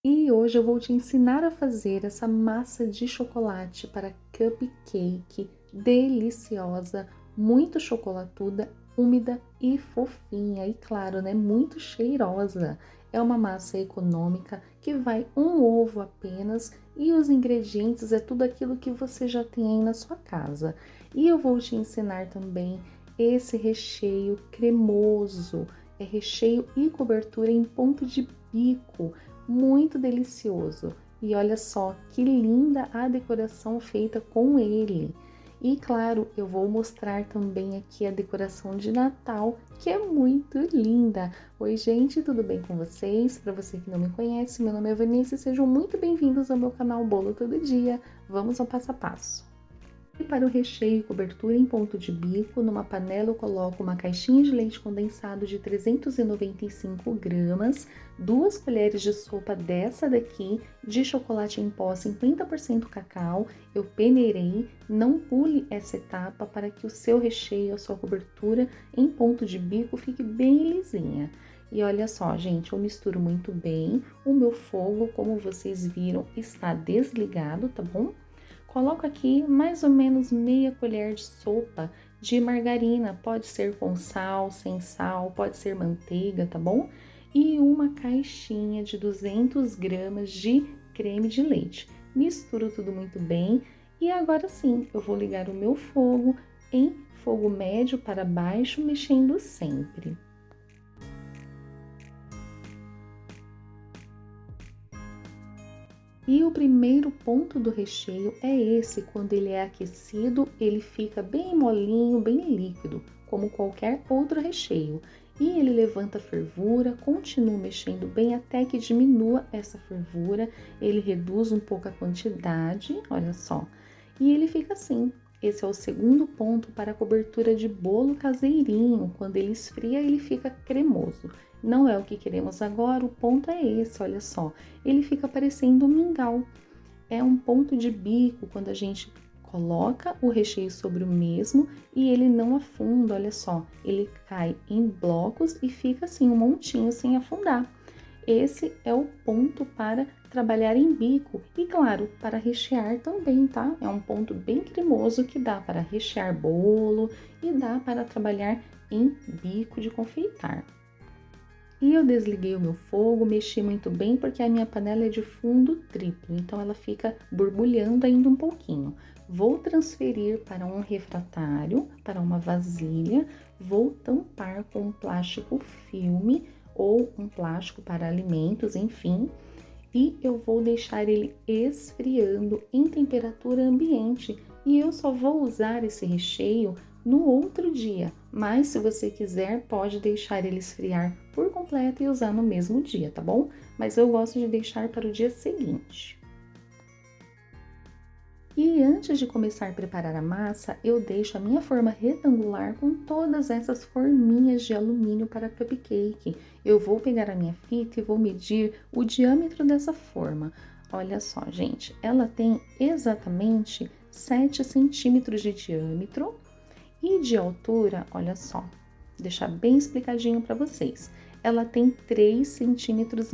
E hoje eu vou te ensinar a fazer essa massa de chocolate para cupcake deliciosa, muito chocolatuda, úmida e fofinha e claro, né, muito cheirosa. É uma massa econômica que vai um ovo apenas e os ingredientes é tudo aquilo que você já tem aí na sua casa. E eu vou te ensinar também esse recheio cremoso, é recheio e cobertura em ponto de bico muito delicioso. E olha só que linda a decoração feita com ele. E claro, eu vou mostrar também aqui a decoração de Natal, que é muito linda. Oi, gente, tudo bem com vocês? Para você que não me conhece, meu nome é Vanessa e sejam muito bem-vindos ao meu canal Bolo Todo Dia. Vamos ao passo a passo. E para o recheio e cobertura em ponto de bico, numa panela eu coloco uma caixinha de leite condensado de 395 gramas, 2 colheres de sopa dessa daqui de chocolate em pó 50% cacau. Eu peneirei, não pule essa etapa para que o seu recheio, a sua cobertura em ponto de bico fique bem lisinha. E olha só, gente, eu misturo muito bem. O meu fogo, como vocês viram, está desligado, tá bom? Coloco aqui mais ou menos meia colher de sopa de margarina, pode ser com sal, sem sal, pode ser manteiga, tá bom? E uma caixinha de 200 gramas de creme de leite. Misturo tudo muito bem e agora sim eu vou ligar o meu fogo em fogo médio para baixo, mexendo sempre. E o primeiro ponto do recheio é esse, quando ele é aquecido, ele fica bem molinho, bem líquido, como qualquer outro recheio. E ele levanta a fervura, continua mexendo bem até que diminua essa fervura, ele reduz um pouco a quantidade, olha só. E ele fica assim. Esse é o segundo ponto para a cobertura de bolo caseirinho. Quando ele esfria, ele fica cremoso. Não é o que queremos agora, o ponto é esse, olha só. Ele fica parecendo um mingau. É um ponto de bico quando a gente coloca o recheio sobre o mesmo e ele não afunda, olha só. Ele cai em blocos e fica assim um montinho sem afundar. Esse é o ponto para trabalhar em bico e, claro, para rechear também, tá? É um ponto bem cremoso que dá para rechear bolo e dá para trabalhar em bico de confeitar. E eu desliguei o meu fogo, mexi muito bem porque a minha panela é de fundo triplo, então ela fica borbulhando ainda um pouquinho. Vou transferir para um refratário, para uma vasilha, vou tampar com um plástico filme ou um plástico para alimentos, enfim, e eu vou deixar ele esfriando em temperatura ambiente. E eu só vou usar esse recheio no outro dia, mas se você quiser, pode deixar ele esfriar por completo e usar no mesmo dia, tá bom? Mas eu gosto de deixar para o dia seguinte. E antes de começar a preparar a massa, eu deixo a minha forma retangular com todas essas forminhas de alumínio para cupcake. Eu vou pegar a minha fita e vou medir o diâmetro dessa forma. Olha só, gente, ela tem exatamente 7 centímetros de diâmetro e de altura, olha só, deixar bem explicadinho para vocês. Ela tem 3,5 centímetros.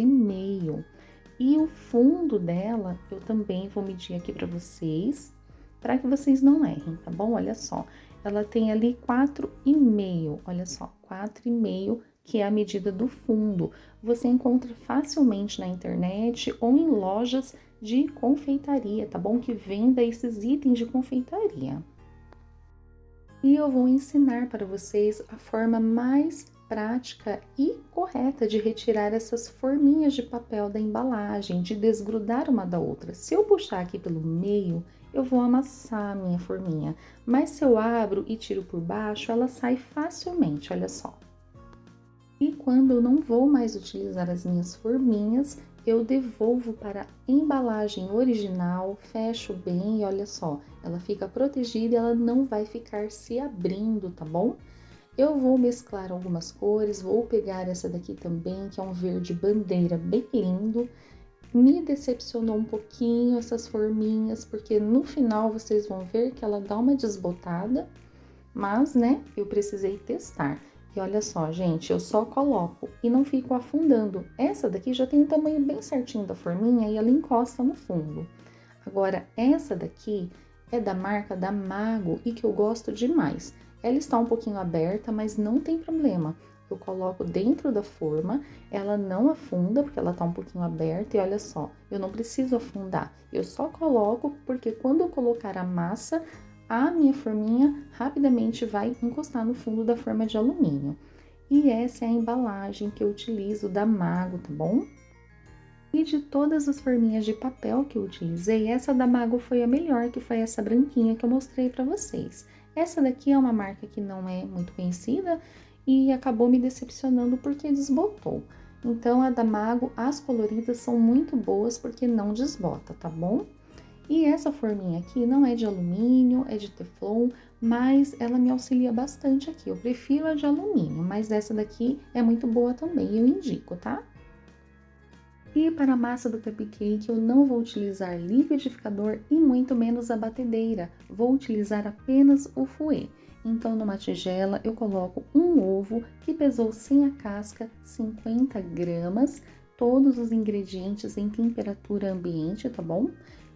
E o fundo dela, eu também vou medir aqui para que vocês não errem, tá bom? Olha só, ela tem ali 4,5, olha só, 4,5, que é a medida do fundo. Você encontra facilmente na internet ou em lojas de confeitaria, tá bom? Que venda esses itens de confeitaria. E eu vou ensinar para vocês a forma mais prática e correta de retirar essas forminhas de papel da embalagem, de desgrudar uma da outra. Se eu puxar aqui pelo meio, eu vou amassar a minha forminha, mas se eu abro e tiro por baixo, ela sai facilmente, olha só. E quando eu não vou mais utilizar as minhas forminhas, eu devolvo para a embalagem original, fecho bem e olha só, ela fica protegida e ela não vai ficar se abrindo, tá bom? Eu vou mesclar algumas cores, vou pegar essa daqui também, que é um verde bandeira bem lindo. Me decepcionou um pouquinho essas forminhas, porque no final vocês vão ver que ela dá uma desbotada, mas, né, eu precisei testar. E olha só, gente, eu só coloco e não fico afundando. Essa daqui já tem o tamanho bem certinho da forminha e ela encosta no fundo. Agora, essa daqui é da marca da Mago e que eu gosto demais. Ela está um pouquinho aberta, mas não tem problema. Eu coloco dentro da forma, ela não afunda porque ela tá um pouquinho aberta e olha só, eu não preciso afundar. Eu só coloco porque quando eu colocar a massa, a minha forminha rapidamente vai encostar no fundo da forma de alumínio. E essa é a embalagem que eu utilizo da Mago, tá bom? E de todas as forminhas de papel que eu utilizei, essa da Mago foi a melhor, que foi essa branquinha que eu mostrei pra vocês. Essa daqui é uma marca que não é muito conhecida e acabou me decepcionando porque desbotou. Então, a da Mago, as coloridas são muito boas porque não desbota, tá bom? E essa forminha aqui não é de alumínio, é de teflon, mas ela me auxilia bastante aqui. Eu prefiro a de alumínio, mas essa daqui é muito boa também, eu indico, tá? E para a massa do cupcake eu não vou utilizar liquidificador e muito menos a batedeira, vou utilizar apenas o fouet. Então numa tigela eu coloco um ovo que pesou sem a casca 50 gramas, todos os ingredientes em temperatura ambiente, tá bom?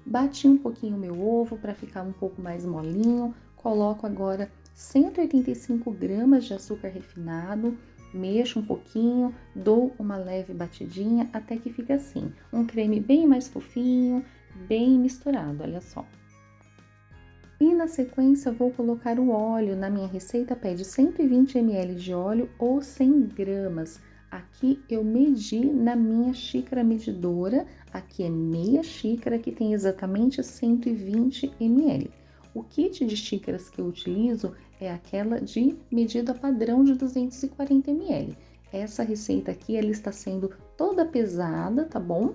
Bati um pouquinho o meu ovo para ficar um pouco mais molinho, coloco agora 185 gramas de açúcar refinado, mexo um pouquinho, dou uma leve batidinha até que fique assim, um creme bem mais fofinho, bem misturado, olha só. E na sequência vou colocar o óleo, na minha receita pede 120 ml de óleo ou 100 gramas. Aqui eu medi na minha xícara medidora, aqui é meia xícara que tem exatamente 120 ml. O kit de xícaras que eu utilizo é aquela de medida padrão de 240 ml. Essa receita aqui, ela está sendo toda pesada, tá bom?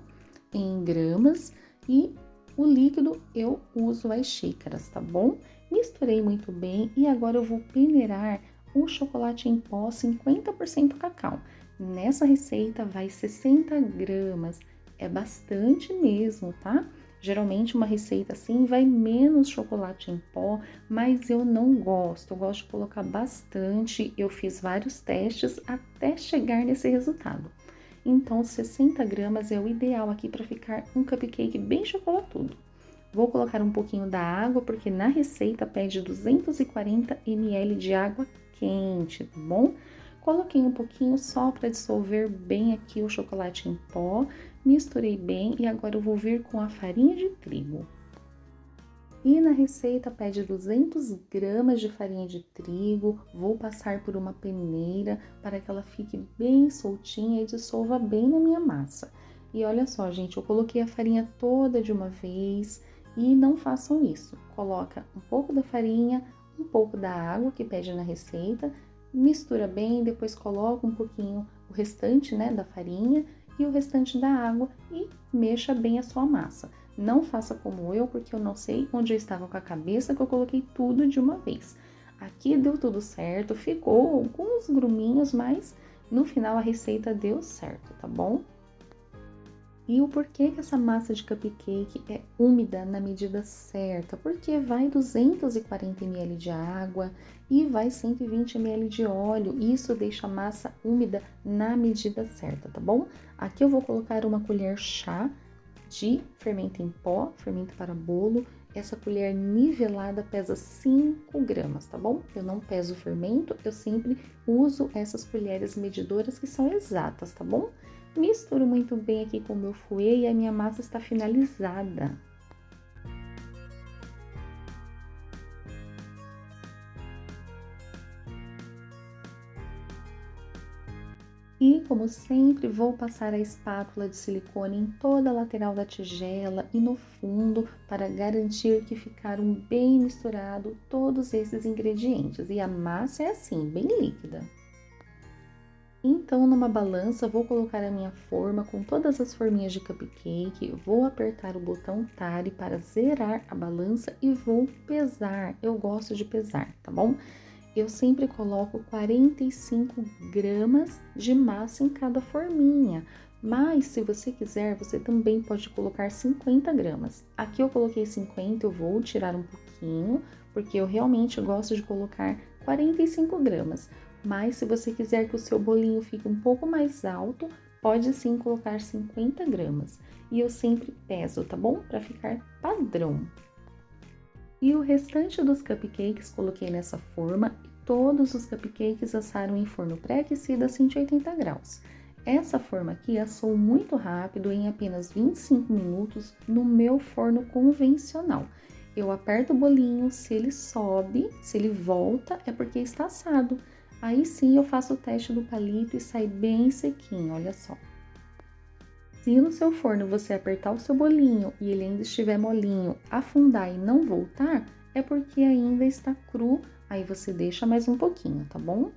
Em gramas e o líquido eu uso as xícaras, tá bom? Misturei muito bem e agora eu vou peneirar o chocolate em pó 50% cacau. Nessa receita vai 60 gramas, é bastante mesmo, tá? Geralmente uma receita assim vai menos chocolate em pó, mas eu não gosto, eu gosto de colocar bastante. Eu fiz vários testes até chegar nesse resultado. Então 60 gramas é o ideal aqui para ficar um cupcake bem chocolatudo. Vou colocar um pouquinho da água, porque na receita pede 240 ml de água quente, tá bom? Coloquei um pouquinho só para dissolver bem aqui o chocolate em pó, misturei bem e agora eu vou vir com a farinha de trigo. E na receita pede 200 gramas de farinha de trigo, vou passar por uma peneira para que ela fique bem soltinha e dissolva bem na minha massa. E olha só, gente, eu coloquei a farinha toda de uma vez e não façam isso. Coloca um pouco da farinha, um pouco da água que pede na receita, mistura bem, depois coloca um pouquinho o restante, né, da farinha e o restante da água e mexa bem a sua massa. Não faça como eu, porque eu não sei onde eu estava com a cabeça que eu coloquei tudo de uma vez. Aqui deu tudo certo, ficou alguns gruminhos, mas no final a receita deu certo, tá bom? E o porquê que essa massa de cupcake é úmida na medida certa? Porque vai 240 ml de água e vai 120 ml de óleo. Isso deixa a massa úmida na medida certa, tá bom? Aqui eu vou colocar uma colher chá de fermento em pó, fermento para bolo. Essa colher nivelada pesa 5 gramas, tá bom? Eu não peso o fermento, eu sempre uso essas colheres medidoras que são exatas, tá bom? Misturo muito bem aqui com o meu fouet e a minha massa está finalizada. E, como sempre, vou passar a espátula de silicone em toda a lateral da tigela e no fundo para garantir que ficaram bem misturados todos esses ingredientes. E a massa é assim, bem líquida. Então, numa balança, vou colocar a minha forma com todas as forminhas de cupcake, vou apertar o botão Tare para zerar a balança e vou pesar. Eu gosto de pesar, tá bom? Eu sempre coloco 45 gramas de massa em cada forminha, mas se você quiser, você também pode colocar 50 gramas. Aqui eu coloquei 50, eu vou tirar um pouquinho, porque eu realmente gosto de colocar 45 gramas. Mas se você quiser que o seu bolinho fique um pouco mais alto, pode sim colocar 50 gramas. E eu sempre peso, tá bom? Para ficar padrão. E o restante dos cupcakes coloquei nessa forma e todos os cupcakes assaram em forno pré-aquecido a 180 graus. Essa forma aqui assou muito rápido, em apenas 25 minutos, no meu forno convencional. Eu aperto o bolinho, se ele sobe, se ele volta, é porque está assado. Aí sim eu faço o teste do palito e sai bem sequinho, olha só. Se no seu forno você apertar o seu bolinho e ele ainda estiver molinho, afundar e não voltar, é porque ainda está cru, aí você deixa mais um pouquinho, tá bom?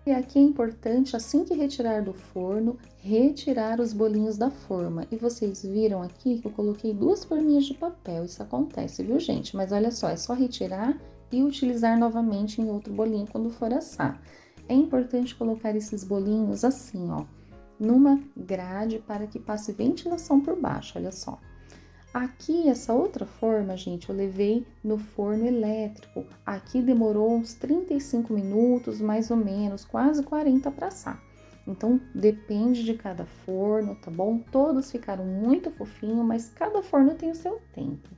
E aqui é importante, assim que retirar do forno, retirar os bolinhos da forma. E vocês viram aqui que eu coloquei 2 forminhas de papel, isso acontece, viu, gente? Mas olha só, é só retirar e utilizar novamente em outro bolinho quando for assar. É importante colocar esses bolinhos assim, ó, numa grade para que passe ventilação por baixo, olha só. Aqui, essa outra forma, gente, eu levei no forno elétrico. Aqui demorou uns 35 minutos, mais ou menos, quase 40 para assar. Então, depende de cada forno, tá bom? Todos ficaram muito fofinhos, mas cada forno tem o seu tempo.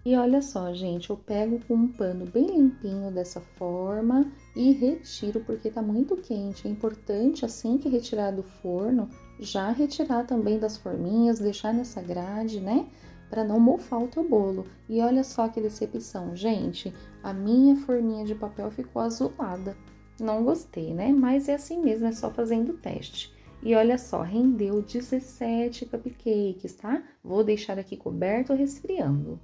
E olha só, gente, eu pego com um pano bem limpinho dessa forma e retiro porque tá muito quente. É importante, assim que retirar do forno, já retirar também das forminhas, deixar nessa grade, né? Para não mofar o teu bolo. E olha só que decepção, gente, a minha forminha de papel ficou azulada. Não gostei, né? Mas é assim mesmo, é só fazendo o teste. E olha só, rendeu 17 cupcakes, tá? Vou deixar aqui coberto resfriando.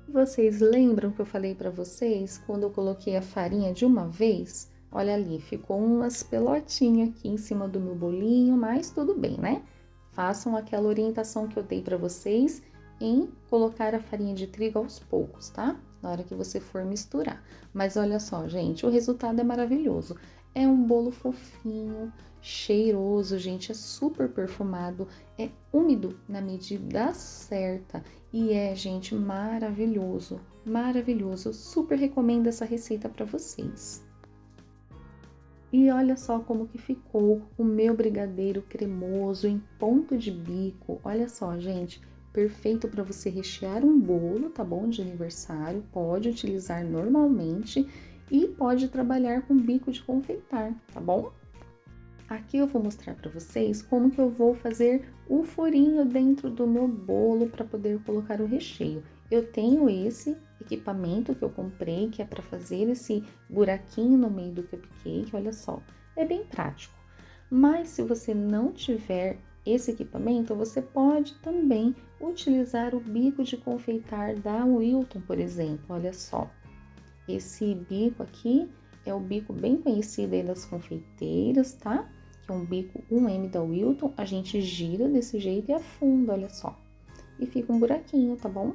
Vocês lembram que eu falei para vocês quando eu coloquei a farinha de uma vez? Olha ali, ficou umas pelotinhas aqui em cima do meu bolinho, mas tudo bem, né? Façam aquela orientação que eu dei para vocês em colocar a farinha de trigo aos poucos, tá? Na hora que você for misturar. Mas olha só, gente, o resultado é maravilhoso. É um bolo fofinho, cheiroso, gente, é super perfumado, é úmido na medida certa e é, gente, maravilhoso, maravilhoso. Eu super recomendo essa receita para vocês. E olha só como que ficou o meu brigadeiro cremoso em ponto de bico. Olha só, gente, perfeito para você rechear um bolo, tá bom? De aniversário, pode utilizar normalmente e pode trabalhar com bico de confeitar, tá bom? Aqui eu vou mostrar para vocês como que eu vou fazer o furinho dentro do meu bolo para poder colocar o recheio. Eu tenho esse equipamento que eu comprei, que é para fazer esse buraquinho no meio do cupcake, olha só, é bem prático. Mas se você não tiver esse equipamento, você pode também utilizar o bico de confeitar da Wilton, por exemplo, olha só. Esse bico aqui é o bico bem conhecido aí das confeiteiras, tá? Que é um bico 1M da Wilton, a gente gira desse jeito e afunda, olha só. E fica um buraquinho, tá bom?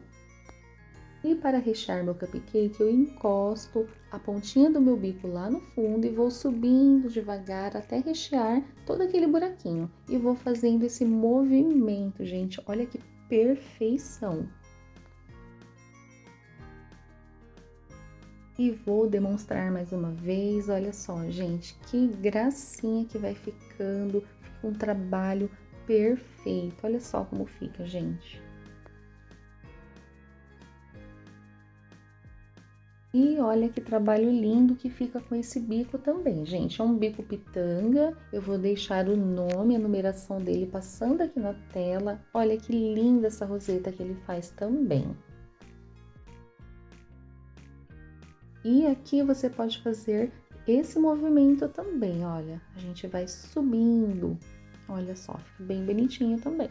E para rechear meu cupcake, eu encosto a pontinha do meu bico lá no fundo e vou subindo devagar até rechear todo aquele buraquinho. E vou fazendo esse movimento, gente, olha que perfeição! E vou demonstrar mais uma vez, olha só, gente, que gracinha que vai ficando, fica um trabalho perfeito, olha só como fica, gente. E olha que trabalho lindo que fica com esse bico também, gente, é um bico pitanga, eu vou deixar o nome, a numeração dele passando aqui na tela, olha que linda essa roseta que ele faz também. E aqui você pode fazer esse movimento também, olha. A gente vai subindo, olha só, fica bem bonitinho também.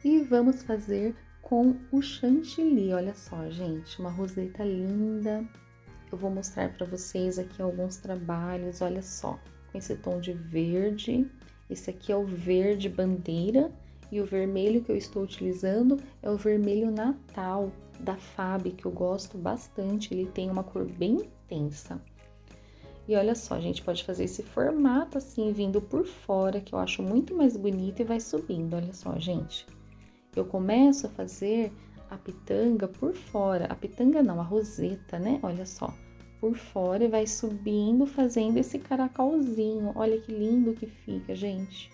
E vamos fazer com o chantilly, olha só, gente, uma roseta linda. Eu vou mostrar para vocês aqui alguns trabalhos, olha só, com esse tom de verde. Esse aqui é o verde bandeira. E o vermelho que eu estou utilizando é o vermelho Natal da Fab, que eu gosto bastante, ele tem uma cor bem intensa. E olha só, a gente pode fazer esse formato assim, vindo por fora, que eu acho muito mais bonito e vai subindo, olha só, gente. Eu começo a fazer a pitanga por fora. A pitanga não, a roseta, né? Olha só. Por fora e vai subindo, fazendo esse caracolzinho. Olha que lindo que fica, gente.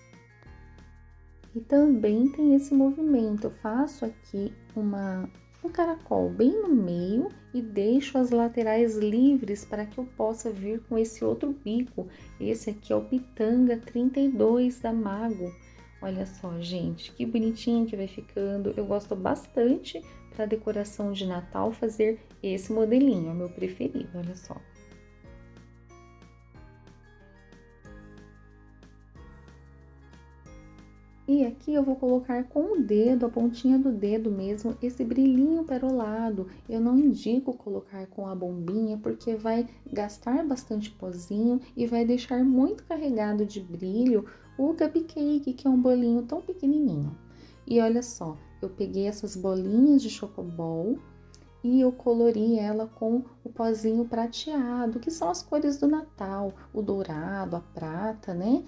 E também tem esse movimento. Eu faço aqui um caracol bem no meio e deixo as laterais livres para que eu possa vir com esse outro bico. Esse aqui é o Pitanga 32 da Mago. Olha só, gente, que bonitinho que vai ficando. Eu gosto bastante para decoração de Natal fazer esse modelinho, é o meu preferido, olha só. E aqui eu vou colocar com o dedo, a pontinha do dedo mesmo, esse brilhinho perolado. Eu não indico colocar com a bombinha, porque vai gastar bastante pozinho e vai deixar muito carregado de brilho o cupcake, que é um bolinho tão pequenininho. E olha só, eu peguei essas bolinhas de chocobol e eu colori ela com o pozinho prateado, que são as cores do Natal, o dourado, a prata, né?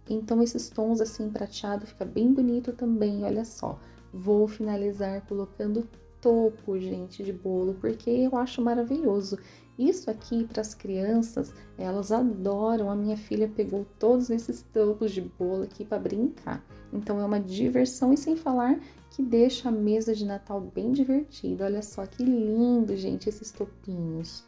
Então, esses tons assim prateado fica bem bonito também, olha só. Vou finalizar colocando topo, gente, de bolo, porque eu acho maravilhoso. Isso aqui para as crianças, elas adoram. A minha filha pegou todos esses topos de bolo aqui para brincar. Então, é uma diversão e sem falar que deixa a mesa de Natal bem divertida. Olha só que lindo, gente, esses topinhos.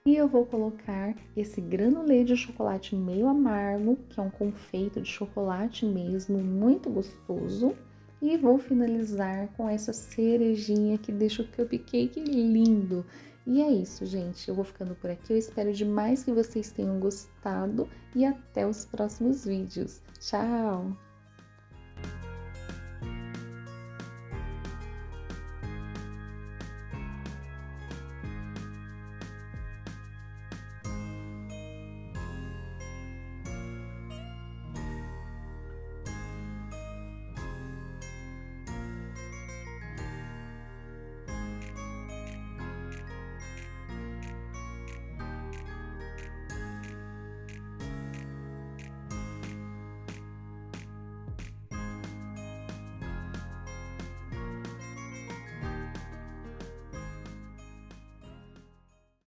E eu vou colocar esse granulê de chocolate meio amargo, que é um confeito de chocolate mesmo, muito gostoso. E vou finalizar com essa cerejinha que deixa o cupcake lindo. E é isso, gente. Eu vou ficando por aqui. Eu espero demais que vocês tenham gostado e até os próximos vídeos. Tchau!